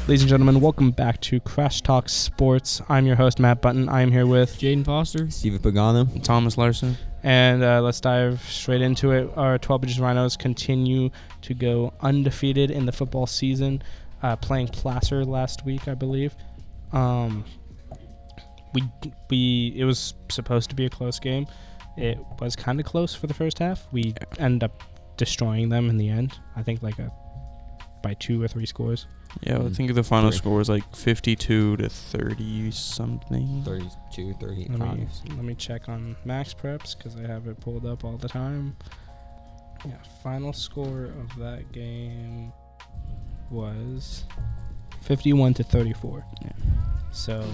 Ladies and gentlemen, welcome back to Crash Talk Sports. I'm your host, Matt Bunton. I am here with Jayden Foster, Steven Pagano, Thomas Larsen. And let's dive straight into it. Our 12-inch Rhinos continue to go undefeated in the football season, playing Placer last week, I believe. It was supposed to be a close game. It was kind of close for the first half. We ended up destroying them in the end. I think by 2 or 3 scores. Yeah, I think the final score was like 52 to 30 something. 32, 35. Let me check on Max Preps because I have it pulled up all the time. Yeah, final score of that game was 51 to 34. Yeah. So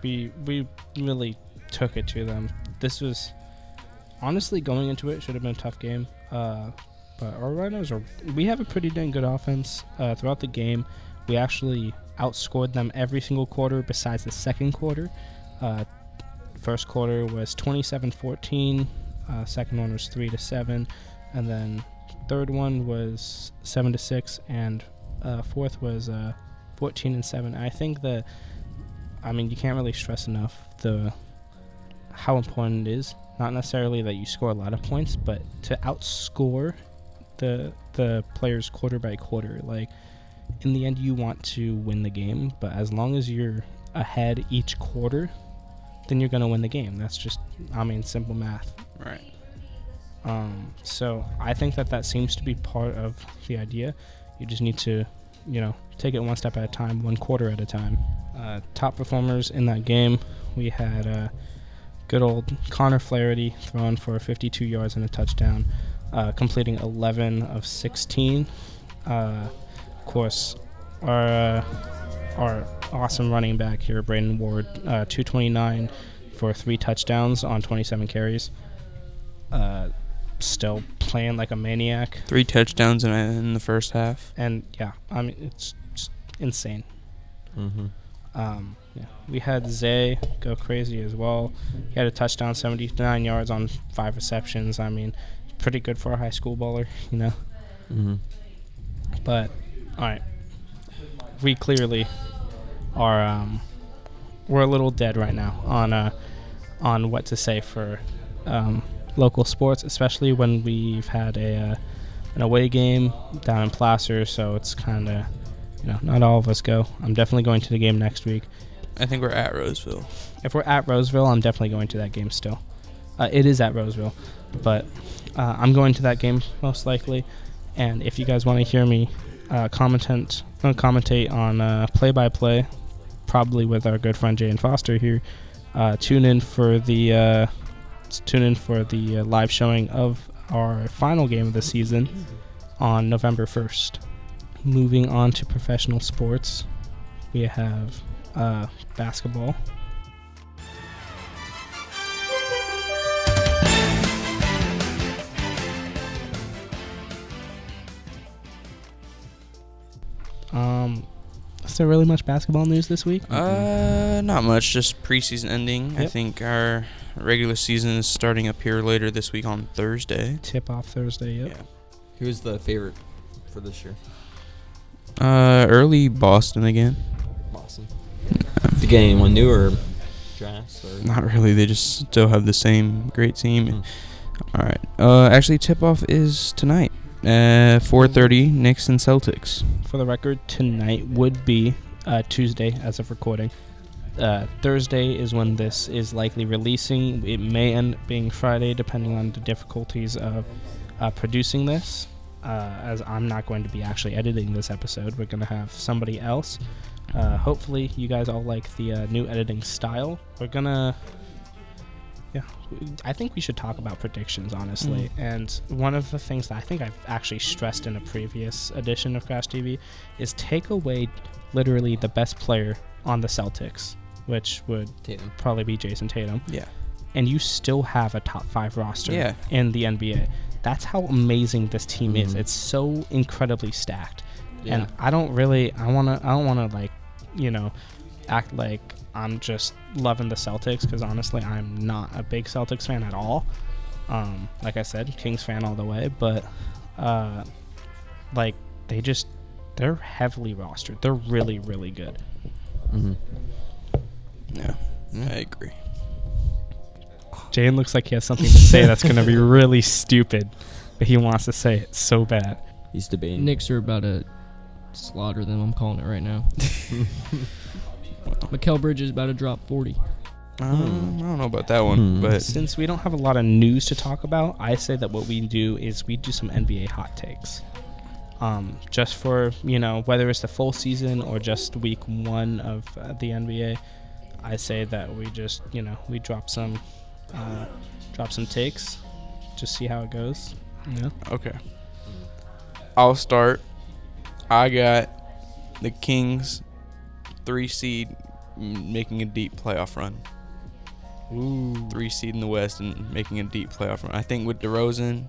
we really took it to them. This was honestly, going into it, should have been a tough game. But our Rhinos we have a pretty dang good offense throughout the game. We actually outscored them every single quarter besides the second quarter. First quarter was 27-14. Second one was 3-7, and then third one was 7-6, and fourth was 14-7. I think you can't really stress enough how important it is. Not necessarily that you score a lot of points, but to outscore the players quarter by quarter. Like, in the end, you want to win the game, but as long as you're ahead each quarter, then you're going to win the game. That's just, simple math. Right. So I think that seems to be part of the idea. You just need to, take it one step at a time, one quarter at a time. Top performers in that game, we had good old Connor Flaherty throwing for 52 yards and a touchdown, completing 11 of 16. Of course, our awesome running back here, Braden Ward, 229 for 3 touchdowns on 27 carries. Still playing like a maniac. 3 touchdowns in the first half. And yeah, it's just insane. Mm-hmm. We had Zay go crazy as well. He had a touchdown, 79 yards on 5 receptions. Pretty good for a high school baller, Mm-hmm. But all right, we clearly are we're a little dead right now on what to say for local sports, especially when we've had an away game down in Placer, so it's kind of not all of us go. I'm definitely going to the game next week. I think we're at Roseville. If we're at Roseville, I'm definitely going to that game still. It is at Roseville, but I'm going to that game most likely. And if you guys want to hear me commentate on play-by-play, probably with our good friend Jayden Foster here, tune in for the live showing of our final game of the season on November 1st. Moving on to professional sports, we have basketball. Is there really much basketball news this week? Not much, just preseason ending. Yep. I think our regular season is starting up here later this week on Thursday. Tip-off Thursday, yep. Yeah. Who's the favorite for this year? Early Boston again. Boston. Did you get anyone new or drafts? Or? Not really. They just still have the same great team. Mm-hmm. All right. Actually, tip-off is tonight. 4:30, Knicks and Celtics. For the record, tonight would be Tuesday as of recording. Thursday is when this is likely releasing. It may end up being Friday, depending on the difficulties of producing this. As I'm not going to be actually editing this episode. We're going to have somebody else. Hopefully, you guys all like the new editing style. We're going to... Yeah, I think we should talk about predictions, honestly. And one of the things that I think I've actually stressed in a previous edition of Crash TV is take away literally the best player on the Celtics, which would probably be Jason Tatum. Yeah. And you still have a top 5 roster in the NBA. That's how amazing this team is. It's so incredibly stacked. Yeah. And I don't want to act like I'm just loving the Celtics, because honestly, I'm not a big Celtics fan at all. Like I said, Kings fan all the way, but they they're heavily rostered. They're really, really good. Mm-hmm. Yeah, I agree. Jayden looks like he has something to say that's going to be really stupid, but he wants to say it so bad. He's debating. Knicks are about to slaughter them. I'm calling it right now. Mikal Bridges is about to drop 40. I don't know about that one, but Since we don't have a lot of news to talk about, I say that what we do is we do some NBA hot takes. Just for, whether it's the full season or just week 1 of the NBA, I say that we just, we drop some takes, just see how it goes. Yeah. okay. I'll start. I got the Kings 3 seed making a deep playoff run. Ooh. 3 seed in the West and making a deep playoff run. I think with DeRozan,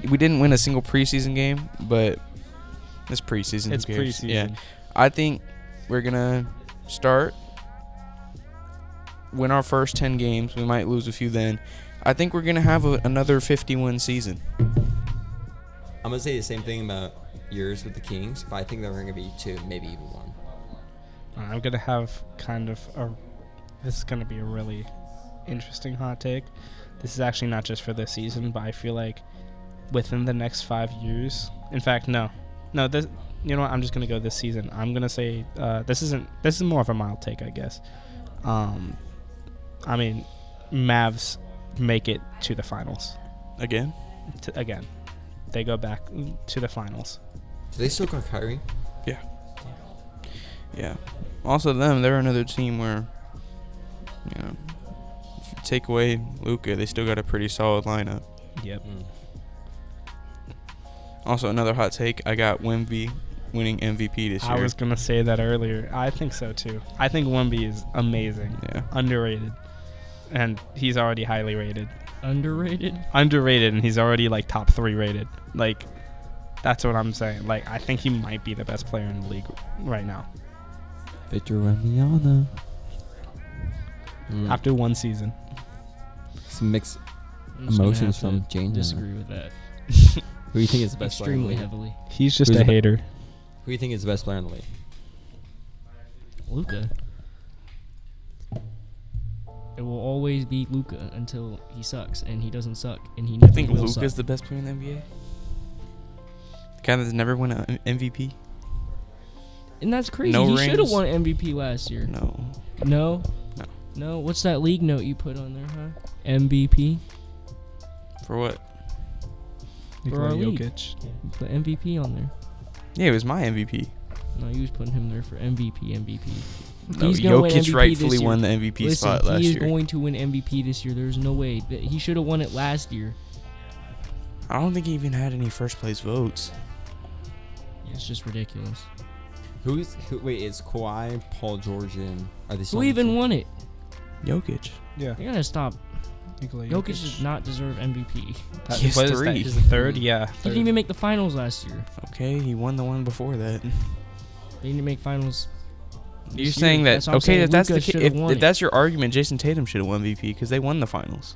we didn't win a single preseason game, but it's preseason. It's who cares? preseason. Yeah. I think we're going to start, win our first 10 games. We might lose a few then. I think we're going to have another 50-win season. I'm going to say the same thing about yours with the Kings, but I think they're going to be 2, maybe even 1. I'm going to have this is going to be a really interesting hot take. This is actually not just for this season, but I feel like within the next 5 years, in fact, no, this, I'm just going to go this season. I'm going to say, this is more of a mild take, I guess. Mavs make it to the finals. Again? Again. They go back to the finals. Do they still got Kyrie? Yeah. Also, they're another team where, if you take away Luka, they still got a pretty solid lineup. Yep. Also, another hot take, I got Wemby winning MVP this year. I was going to say that earlier. I think so, too. I think Wemby is amazing. Yeah. Underrated. And he's already highly rated. Underrated? Underrated, and he's already, top 3 rated. That's what I'm saying. I think he might be the best player in the league right now. Victor Wembanyama. After 1 season. Some mixed I'm just gonna emotions have to from Jane. disagree with that. Who do you think is the best player in the Extremely league? heavily. He's just Who's a the hater. Who do you think is the best player in the league? Luka. It will always be Luka until he sucks, and he doesn't suck, and he I never think will Luka's suck. the best player in the NBA. The guy that's never won an MVP? And that's crazy. No he should have rings? won MVP last year. No. No? No. No? What's that league note you put on there, huh? MVP? For what? For our league. Jokic. You put MVP on there. Yeah, it was my MVP. No, you was putting him there for MVP. No, He's gonna win Jokic MVP rightfully this year. won the MVP Listen, spot last he is year. going to win MVP this year. There's no way. He should have won it last year. I don't think he even had any first place votes. It's just ridiculous. Wait, is Kawhi, Paul George, and are they still Who on the even team? won it? Jokic. Yeah. You gotta stop. Nikola Jokic does not deserve MVP. That, He has what is 3. that? He's the 3rd? Yeah. He 3rd. didn't even make the finals last year. Okay, he won the one before that. They didn't make finals. You're this saying year. that, That's what I'm okay, saying. if that's Luka the should've if won it. that's your argument, Jason Tatum should have won MVP because they won the finals.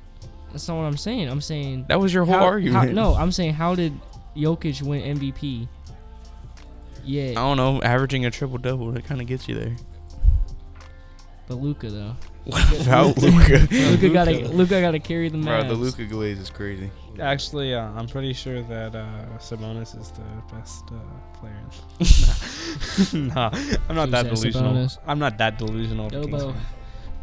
That's not what I'm saying. I'm saying That was your whole argument. no, I'm saying how did Jokic win MVP? I Yeah, don't know, averaging a triple-double, that kind of gets you there. but Luka though. What about Luka? Luka gotta carry the Bro, Mavs. the Luka glaze is crazy. Actually, I'm pretty sure that Sabonis is the best player. No, I'm not that Who's that, delusional. Sabonis? I'm not that delusional. of a Kings Dobo. fan.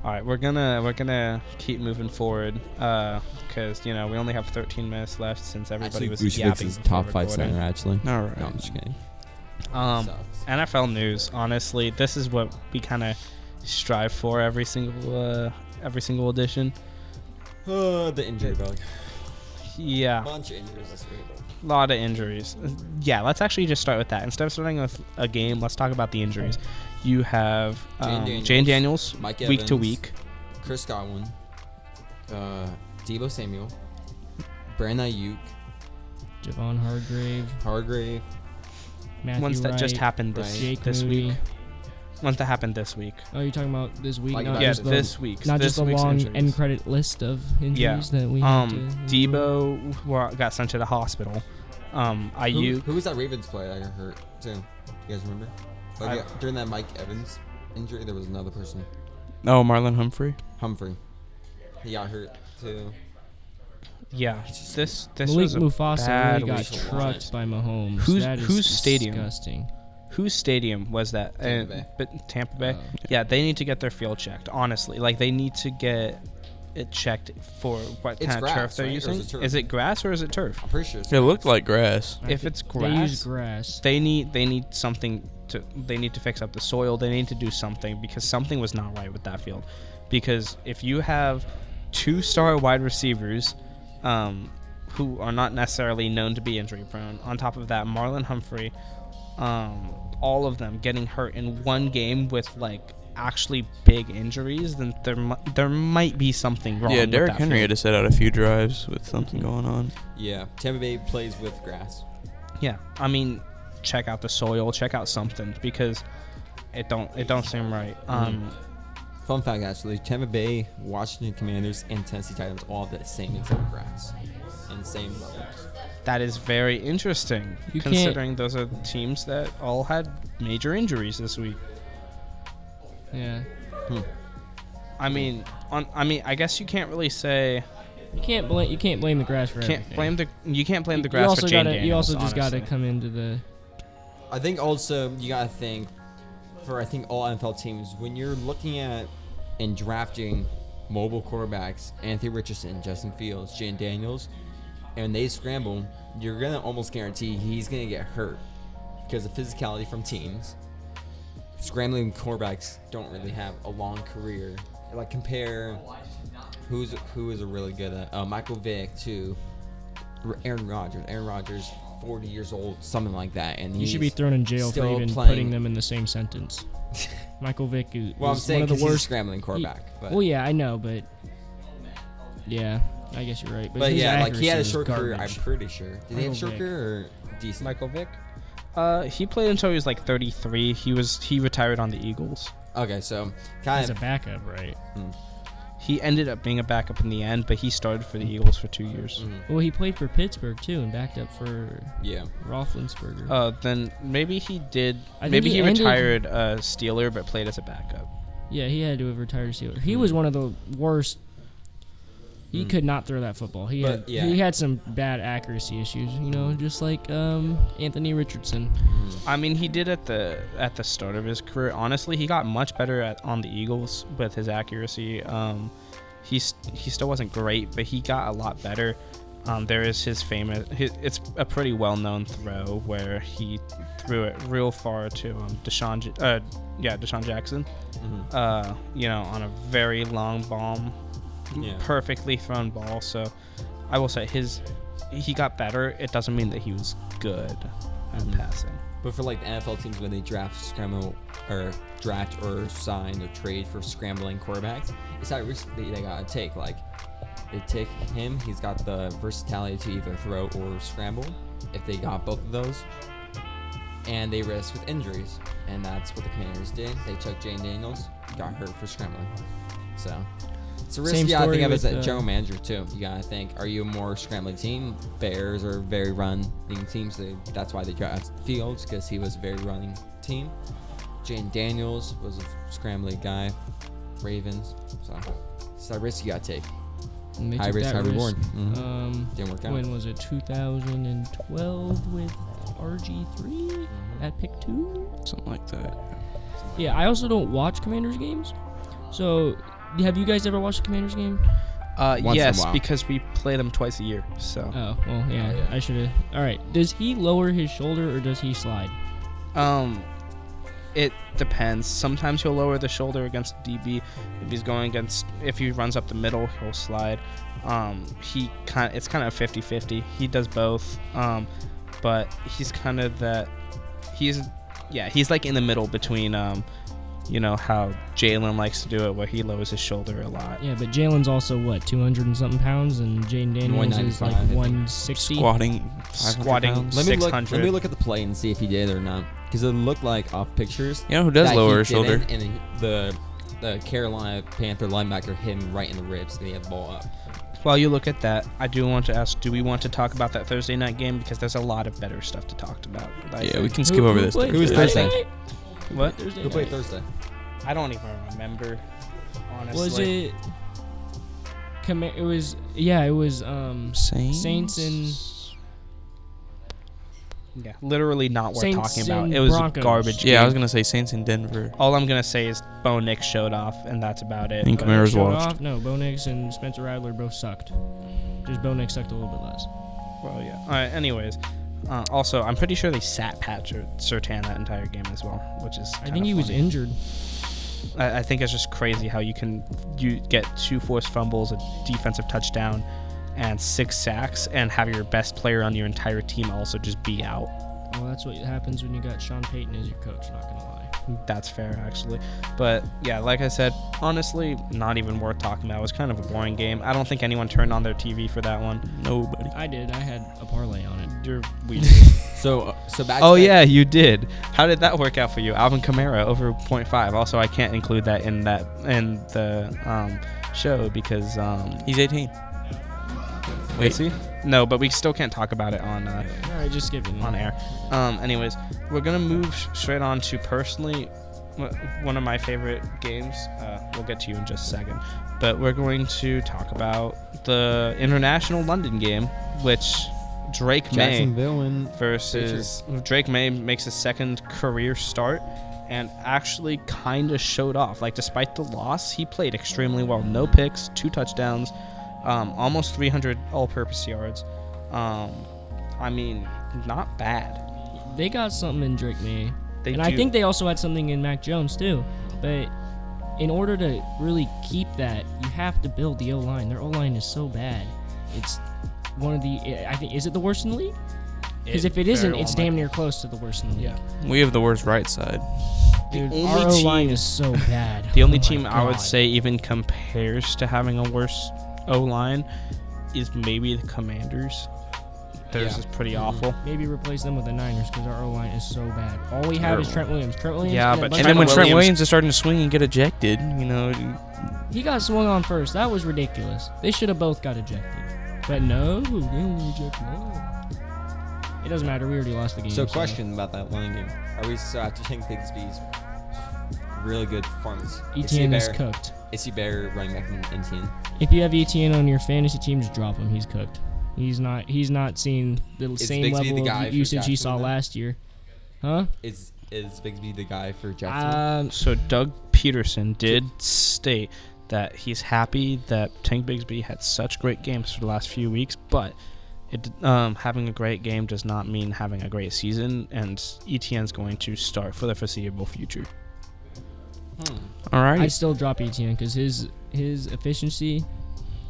All right, we're gonna keep moving forward because we only have 13 minutes left since everybody Actually, was Vucevic yapping. is before top 5 recording. center, actually. All right. No, I'm just kidding. Sucks. NFL news. Honestly, this is what we kind of strive for every single edition. The injury bug. Yeah, Bunch of injuries this week. a lot of injuries. Yeah, let's actually just start with that. Instead of starting with a game, let's talk about the injuries. You have Jane Daniels Mike week to Evans, week. Chris Godwin, Deebo Samuel, Brandon Ayuk, Javon Hargrave. Matthew Ones that just Wright, happened Jake this Moody. week. Ones that happened this week. Oh, you're talking about this week? Like Not that. Yeah, just the, this week. not this just the week's long injuries. end credit list of injuries that we have to endure. Debo got sent to the hospital. IU. Who was that Ravens player that got hurt too? You guys remember? Like during that Mike Evans injury, there was another person. Oh, Marlon Humphrey. He got hurt too. Yeah, this Malik was a Mufasa bad really got week. trucked by Mahomes. Whose- That is whose stadium? disgusting. Whose stadium was that? Tampa Bay. But Tampa Bay. Oh. Yeah, they need to get their field checked. Honestly, like they need to get it checked for what It's kind of grass, turf they're right? Or is using. it turf? Is it grass or is it turf? I'm pretty sure. It's It looked like grass. If it's They use grass, grass. they need something to. They need to fix up the soil. They need to do something because something was not right with that field. Because if you have 2-star wide receivers, who are not necessarily known to be injury prone, on top of that, Marlon Humphrey, all of them getting hurt in one game with like actually big injuries, then there might be something wrong. Yeah, with Derrick that Henry field. had to set out a few drives with something going on. Yeah, Tampa Bay plays with grass. Yeah, I mean, check out the soil, check out something because it don't seem right. Fun fact, actually, Tampa Bay, Washington Commanders, and Tennessee Titans all have the same exact grass and same levels. That is very interesting, You can't- considering those are teams that all had major injuries this week. Yeah. I mean, I guess you can't really say You can't blame the grass for everything. you can't blame the You grass also for Jane gotta, Daniels. You also just got to honestly. come into the. I think also you gotta think for all NFL teams when you're looking at and drafting mobile quarterbacks, Anthony Richardson, Justin Fields, Jane Daniels, and they scramble, you're gonna almost guarantee he's gonna get hurt because of physicality from teams. Scrambling quarterbacks don't really have a long career. Like compare who is a really good Michael Vick to Aaron Rodgers. Aaron Rodgers, 40 years old, something like that, and You he's should be thrown in jail for still even playing. putting them in the same sentence. Michael Vick is Well, I'm one saying of the 'cause he's a worst. scrambling quarterback. But Well, yeah, I know, but yeah, I guess you're right. But his yeah, like he had a accuracy short was career. I'm garbage. pretty sure. Did he have a short Michael career or decent? Michael Vick. He played until he was like 33. He retired on the Eagles. Okay, so kind As a of. backup, right? He ended up being a backup in the end, but he started for the Eagles for 2 years. Well, he played for Pittsburgh too and backed up for Yeah. Roethlisberger. Then maybe he did. I think Maybe he he ended- retired Steeler, but played as a backup. Yeah, he had to have retired Steelers. He was one of the worst. He could not throw that football. He But, yeah. had some bad accuracy issues, just like Anthony Richardson. I mean, he did at the start of his career. Honestly, he got much better on the Eagles with his accuracy. He still wasn't great, but he got a lot better. There is his famous. It's a pretty well-known throw where he threw it real far to Deshaun Jackson. On a very long bomb, Yeah. perfectly thrown ball. So, I will say he got better. It doesn't mean that he was good at passing. But for like the NFL teams when they draft or sign or trade for scrambling quarterbacks, it's that risk that they gotta take. Like they take him, he's got the versatility to either throw or scramble. If they got both of those, and they risk with injuries, and that's what the Commanders did. They took Jane Daniels, got hurt for scrambling. So it's a risk Same you gotta think story of as a with, general manager too. You gotta think: are you a more scrambling team? Bears are very running teams. That's why they drafted Fields because he was a very running team. Jane Daniels was a scrambling guy. Ravens. So it's a risk you gotta take. And they High took risk, that high reward. Didn't work out. When was it? 2012 with RG3 at pick 2. Something like that. Yeah, I also don't watch Commanders games. So, have you guys ever watched a Commanders game? Once in a Yes, while. because we play them twice a year. So, Oh, well, yeah, yeah. I should have. All right, does he lower his shoulder or does he slide? it depends. Sometimes he'll lower the shoulder against DB. If he runs up the middle, he'll slide. It's kind of 50-50. He does both. But he's kind of he's like in the middle between how Jalen likes to do it, where he lowers his shoulder a lot. Yeah, but Jalen's also, 200 and something pounds, and Jayden Daniels is 195, like I think. 160. Squatting pounds. Let me look. 600. Let me look at the play and see if he did or not, because it looked like off pictures. You know who does that lower he his shoulder? didn't, And the Carolina Panther linebacker hit him right in the ribs, and he had the ball up. while you look at that, I do want to ask, do we want to talk about that Thursday night game? Because there's a lot of better stuff to talk about. Yeah, we can skip over this. Who was Thursday? What? Who played Thursday? I don't even remember, honestly. Was it? It was. Yeah, it was. Saints and. Yeah, literally not worth Saints talking about. and It was Broncos. a garbage game. Yeah, I was gonna say Saints in Denver. All I'm going to say is Bo Nix showed off, and that's about it. And Bo Kamara's Nix showed washed. off. No, Bo Nix and Spencer Rattler both sucked. Just Bo Nix sucked a little bit less. Well, yeah. All right, anyways. Also, I'm pretty sure they sat Pat Surtain that entire game as well, which is I think he was injured. I think it's just crazy how you get 2 forced fumbles, a defensive touchdown, and 6 sacks, and have your best player on your entire team also just be out. Well, that's what happens when you got Sean Payton as your coach, not going to lie. That's fair, actually. But, yeah, like I said, honestly, not even worth talking about. It was kind of a boring game. I don't think anyone turned on their TV for that one. Nobody. I did. I had a parlay on it. You're weird. So back. Oh, to yeah, you did. How did that work out for you? Alvin Kamara over 0.5. Also, I can't include that in the show because... He's 18. Is he? No, but we still can't talk about it on All right, just skip it. on air. Anyways, we're gonna move straight on to personally one of my favorite games. We'll get to you in just a second, but we're going to talk about the International London game, which Drake May versus Drake May makes his second career start. And actually kind of showed off. Like, despite the loss, he played extremely well. No picks, 2 touchdowns. Almost 300 all-purpose yards. I mean, not bad. They got something in Drake May. They and do. I think they also had something in Mac Jones, too. But in order to really keep that, you have to build the O-line. Their O-line is so bad. It's one of the... I think, is it the worst in the league? Because if it isn't, it's damn near close to the worst in the league. Yeah. We have the worst right side. Dude, The our only O-line team- is so bad. The only Oh my team I would God. say even compares to having a worse O-line is maybe the Commanders. Theirs is pretty awful. Maybe replace them with the Niners because our O-line is so bad. All we have is Trent Williams. Yeah, and a but bunch And then when of- Trent Williams is starting to swing and get ejected, He got swung on first. That was ridiculous. They should have both got ejected. But no, they didn't eject no. It doesn't matter. We already lost the game. So question about that London game: are we so after Tank Bigsby's really good performance? ETN is cooked. Is he better running back than ETN? If you have ETN on your fantasy team, just drop him. He's cooked. He's not seeing the same Bigsby level the guy of for usage he saw Jackson, then? last year. Huh? Is Bigsby the guy for Jackson? So Doug Peterson did state that he's happy that Tank Bigsby had such great games for the last few weeks, but having a great game does not mean having a great season, and ETN's going to start for the foreseeable future. all right. I'd still drop ETN because his efficiency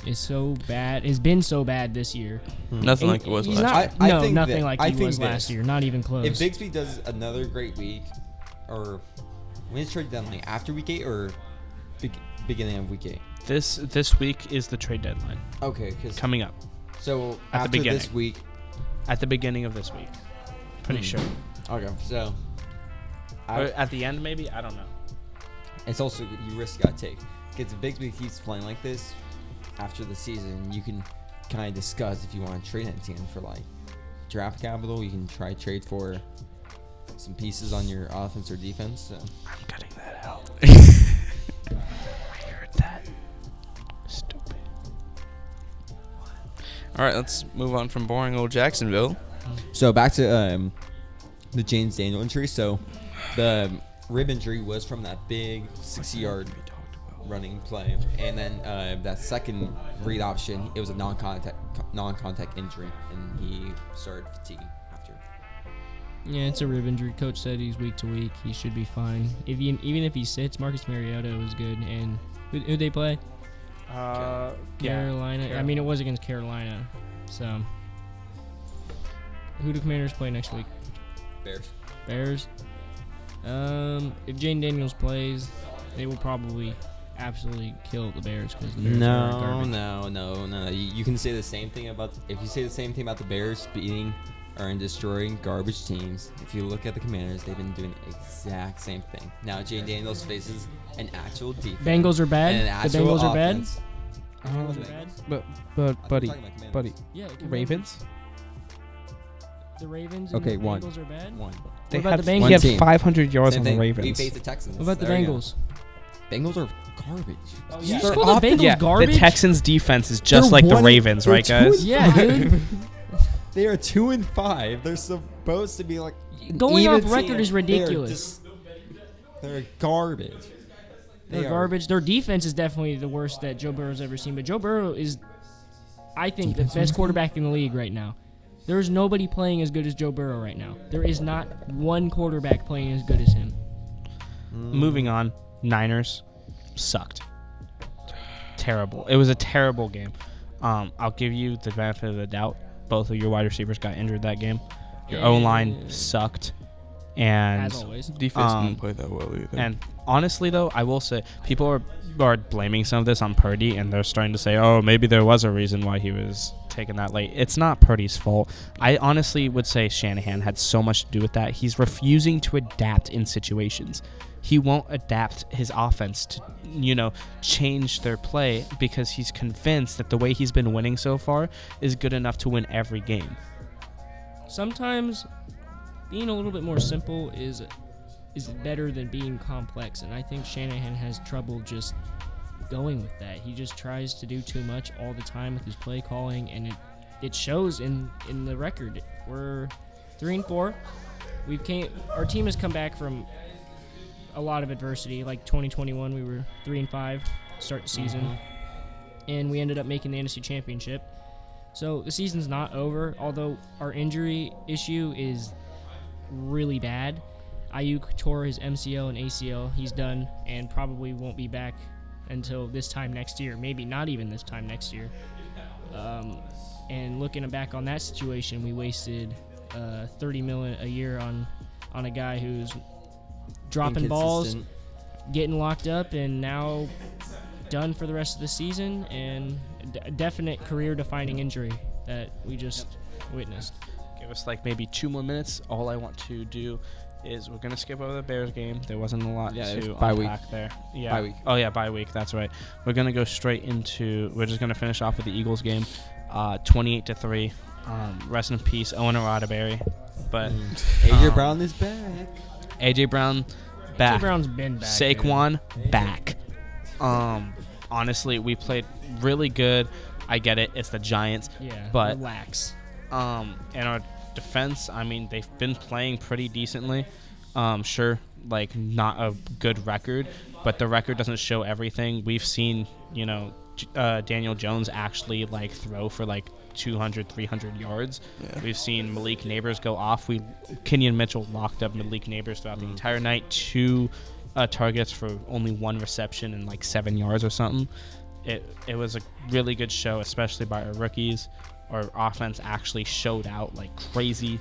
is so bad. Has been so bad this year. Nothing And like it was he's last not, year. I think nothing that- like I he think was last this. year. Not even close. If Bigsby does another great week, or when is trade deadline? After week 8 or beginning of week 8? This week is the trade deadline Okay, because coming up so at the after beginning. this week. at the beginning of this week. Pretty sure. Okay, so Or at the end, maybe? I don't know. it's also you risk gotta take because if Bigsby keeps playing like this after the season, you can kind of discuss if you want to trade ETN for like draft capital. You can try trade for some pieces on your offense or defense. So. I'm cutting that out. I heard that. Stupid. All right, let's move on from boring old Jacksonville. So back to the James Daniel injury. So the rib injury was from that big 60-yard running play, and then that second read option, it was a non-contact injury, and he started fatiguing after. Yeah, it's a rib injury. Coach said he's week to week. He should be fine. Even if he sits, Marcus Mariota was good. And who'd they play? Carolina. I mean, it was against Carolina. So, who do Commanders play next week? Bears. If Jayden Daniels plays, they will probably absolutely kill the Bears because the Bears are garbage. No. You can say the same thing about if you say the same thing about the Bears beating or destroying garbage teams. If you look at the Commanders, they've been doing the exact same thing. Now Jayden Daniels faces an actual defense. Bengals are bad. and an The actual Bengals are bad. offense. Bengals are bad. Buddy, Commanders. Yeah. Ravens. The Ravens and Okay, the one. Bengals are bad. One. They about had, the Bengals? he had One team. 500 yards Same on the thing. We Ravens. face the Texans. What about the There you go. Bengals? Bengals are garbage. Oh, They're you just call the often- Bengals garbage? The Texans' defense is just They're like the one- Ravens, they're right, 2 guys? and Yeah, 5. dude. They are 2-5. They're supposed to be like Going even off record team. is ridiculous. They're garbage. They're garbage. Their defense is definitely the worst that Joe Burrow's ever seen. But Joe Burrow is, I think, the best quarterback in the league right now. There's nobody playing as good as Joe Burrow right now. There is not one quarterback playing as good as him. Moving on, Niners sucked. Terrible. It was a terrible game. I'll give you the benefit of the doubt. Both of your wide receivers got injured that game. Your O-line sucked. And As always. Defense didn't play that well either. And honestly, though, I will say people are blaming some of this on Purdy, and they're starting to say, oh, maybe there was a reason why he was taken that late. It's not Purdy's fault. I honestly would say Shanahan had so much to do with that. He's refusing to adapt in situations. He won't adapt his offense to, change their play because he's convinced that the way he's been winning so far is good enough to win every game. Sometimes being a little bit more simple is better than being complex, and I think Shanahan has trouble just going with that. He just tries to do too much all the time with his play calling, and it shows in the record. We're 3-4. Our team has come back from a lot of adversity. Like 2021, we were 3-5 to start the season, and we ended up making the NFC Championship. So the season's not over, although our injury issue is really bad. Ayuk tore his MCL and ACL. He's done and probably won't be back until this time next year. Maybe not even this time next year. And looking back on that situation, we wasted $30 million a year on a guy who's dropping balls, getting locked up, and now done for the rest of the season, and a definite career-defining injury that we just witnessed. Give us like maybe 2 more minutes. All I want to do is we're going to skip over the Bears game. There wasn't a lot to unpack there. Yeah. Bye week. Oh, yeah, bye week. That's right. We're going to go straight into – we're just going to finish off with the Eagles game, 28-3. Rest in peace, Owen Roddenberry. But A.J. Brown is back. A.J. Brown back. A.J. Brown's been back. Saquon back. Honestly, we played really good. I get it. It's the Giants. Yeah, but relax. And our defense, I mean, they've been playing pretty decently. Sure, like not a good record, but the record doesn't show everything. We've seen, Daniel Jones actually like throw for like 200, 300 yards. Yeah. We've seen Malik Neighbors go off. Kenyon Mitchell locked up Malik Neighbors throughout the entire night. 2 targets for only 1 reception and like 7 yards or something. It was a really good show, especially by our rookies. Our offense actually showed out like crazy,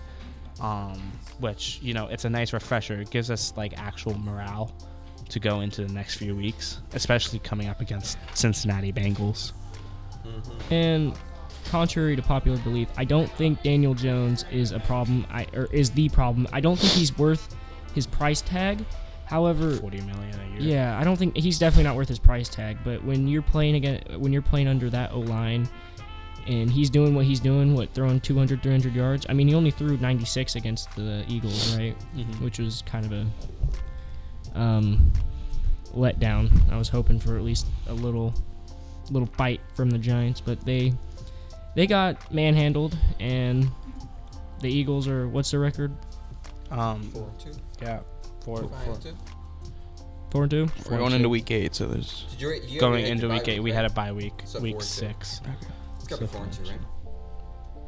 which, it's a nice refresher. It gives us like actual morale to go into the next few weeks, especially coming up against Cincinnati Bengals. And contrary to popular belief, I don't think Daniel Jones is a problem, or is the problem. I don't think he's worth his price tag. However, $40 million a year. Yeah, I don't think he's definitely not worth his price tag. But when you're playing under that O-line, and he's doing what he's doing, throwing 200, 300 yards. I mean, he only threw 96 against the Eagles, right? Which was kind of a letdown. I was hoping for at least a little fight from the Giants, but they got manhandled, and the Eagles are, what's their record? 4-2. Yeah. 4-2. 4-2. We're going into week 8, so there's going into week 8. We had a bye week, So week 4-2. 6. Okay. It's got to be 4-2,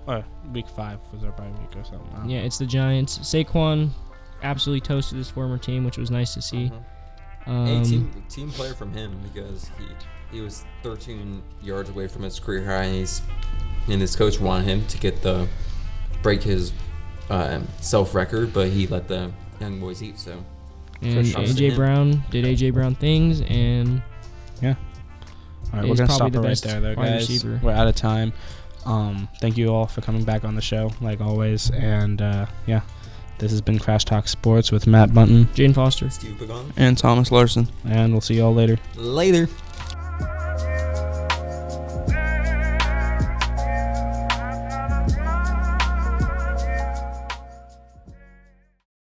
right? Week 5 was our bye week or something. Yeah, it's the Giants. Saquon absolutely toasted his former team, which was nice to see. A team player from him, because he was 13 yards away from his career high, and his coach wanted him to break his self record, but he let the young boys eat. So and AJ Brown did AJ Brown things, and yeah. All right, we're gonna stop it right there, though, guys. Receiver. We're out of time. Thank you all for coming back on the show, like always, and this has been Crash Talk Sports with Matt Bunton, Jayden Foster, Steve Pagan, and Thomas Larsen, and we'll see you all later. Later.